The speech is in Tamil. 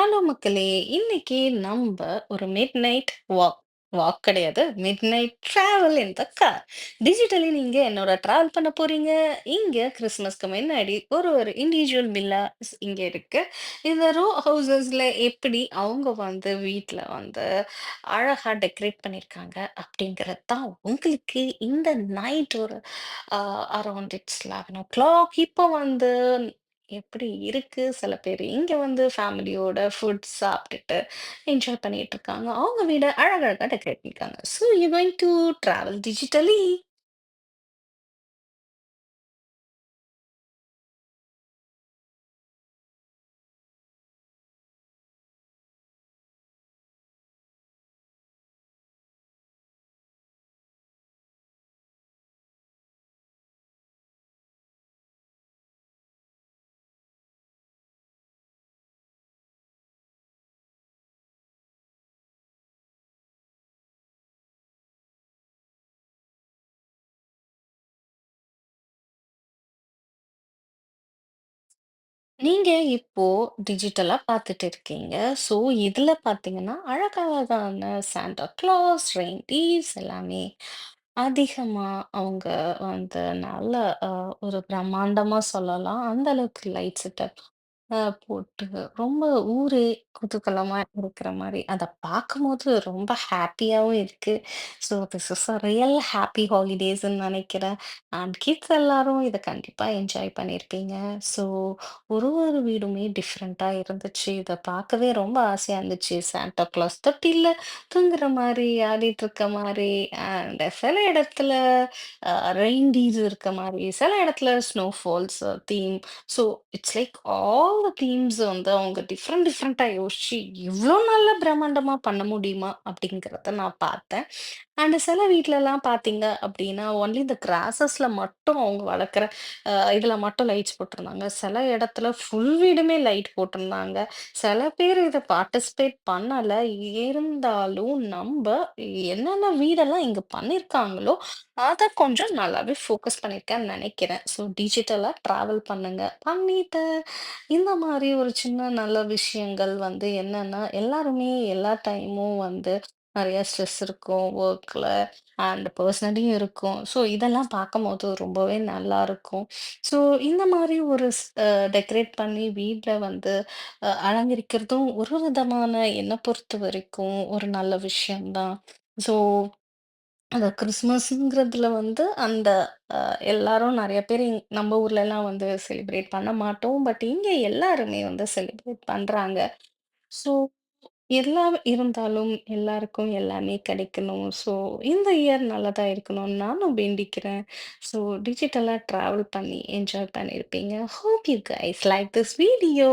ஹலோ மக்களே! இன்னைக்கு நம்ப ஒரு மிட் நைட் வாக் வாக் கிடையாது. Mid night travel in the car. Digitally நீங்க என்னோட டிராவல் பண்ண போறீங்க. இங்க கிறிஸ்மஸ்க்கு முன்னாடி ஒரு இண்டிவிஜுவல் வில்லாஸ் இங்க இருக்கு. இந்த ரோ ஹவுசஸ்ல எப்படி அவங்க வந்து வீட்ல வந்து அழகா டெக்கரேட் பண்ணியிருக்காங்க அப்படிங்கிறது தான் உங்களுக்கு இந்த நைட் ஒரு அரவுண்ட் இட்ஸ் 11:00 இப்போ வந்து எப்படி இருக்கு? சில பேரு இங்க வந்து ஃபேமிலியோட ஃபுட் சாப்பிட்டுட்டு என்ஜாய் பண்ணிட்டு இருக்காங்க. அவங்க வீட அழகழகா டெக்கரேட் பண்ணியிருக்காங்க. So you going to travel digitally. நீங்க இப்போ டிஜிட்டலா பார்த்துட்டு இருக்கீங்க. ஸோ இதுல பார்த்தீங்கன்னா, அழகழகான சாண்டா கிளாஸ், ரெயின்டியர்ஸ் எல்லாமே அதிகமா அவங்க வந்து நல்ல அ ஒரு பிரம்மாண்டமா சொல்லலாம். அந்த அளவுக்கு லைட் செட்டப் போட்டு ரொம்ப ஊரே குதூகலமா இருக்கிற மாரி, அத பார்க்கும்போது ரொம்ப ஹேப்பியாவும் இருக்கு. So this is a real happy ஹாலிடேஸ்ன்னு நெனைக்கிறேன். அண்ட் கிட்ஸ் எல்லாரும் இத கண்டிப்பா என்ஜாய் பண்ணியிருப்பீங்க. ஸோ ஒரு வீடுமே டிஃப்ரெண்ட்டா இருந்துச்சு. இத பார்க்கவே ரொம்ப ஆசையா இருந்துச்சு. சாண்டா கிளாஸ் தொட்டில்ல தூங்குற மாரி, ஆடிட்டு இருக்க மாரி அண்ட் சில இடத்துல ரெயின்டீர் இருக்க மாரி, சில இடத்துல snowfalls theme. So it's like all the themes வந்து அவங்க டிஃப்ரெண்ட்டா யோசிச்சு, இவ்ளோ நல்ல பிரம்மாண்டமா பண்ண முடியுமா? அப்படிங்கிறத நான் பார்த்தேன். அண்ட் சில வீட்லலாம் பார்த்தீங்க அப்படின்னா, ஒன்லி இந்த கிராஸஸ்ல மட்டும் அவங்க வளர்க்குற இதுல மட்டும் லைட்ஸ் போட்டிருந்தாங்க. சில இடத்துல ஃபுல் வீடுமே லைட் போட்டிருந்தாங்க. சில பேர் இத பார்ட்டிசிபேட் பண்ணல. இருந்தாலும் நம்ப என்னென்ன வீடெல்லாம் இங்க பண்ணியிருக்காங்களோ, அத கொஞ்சம் நல்லாவே ஃபோக்கஸ் பண்ணியிருக்கேன்னு நெனைக்கிறேன். ஸோ டிஜிட்டலா ட்ராவல் பண்ணுங்க. பண்ணிட்டு இந்த மாரி ஒரு சின்ன நல்ல விஷயங்கள் வந்து என்னன்னா, எல்லாருமே எல்லா டைமும் வந்து நெறைய ஸ்ட்ரெஸ் இருக்கும் ஒர்க்ல அண்ட் பர்சனலியும் இருக்கும். ஸோ இதெல்லாம் பார்க்கும்போது ரொம்பவே நல்லாருக்கும். ஸோ இந்த மாரி ஒரு டெக்கரேட் பண்ணி வீட்ல வந்து அலங்கரிக்கிறதும் ஒரு விதமான என்ன பொறுத்தவரைக்கும் ஒரு நல்ல விஷயம் தான். ஸோ அந்த கிறிஸ்மஸ்ங்கிறதுல வந்து அந்த அ எல்லாரும் நெறைய பேர் நம்ம ஊர்லலாம் வந்து செலிப்ரேட் பண்ண மாட்டோம். பட் இங்க எல்லாருமே வந்து செலிப்ரேட் பண்றாங்க. ஸோ எல்லாம் இருந்தாலும் எல்லாருக்கும் எல்லாமே கிடைக்கணும். ஸோ இந்த இயர் நல்லதா இருக்கணும்னு நானும் வேண்டிக்கிறேன். ஸோ டிஜிட்டலா ட்ராவல் பண்ணி என்ஜாய் பண்ணியிருப்பீங்க. Hope you guys like this video.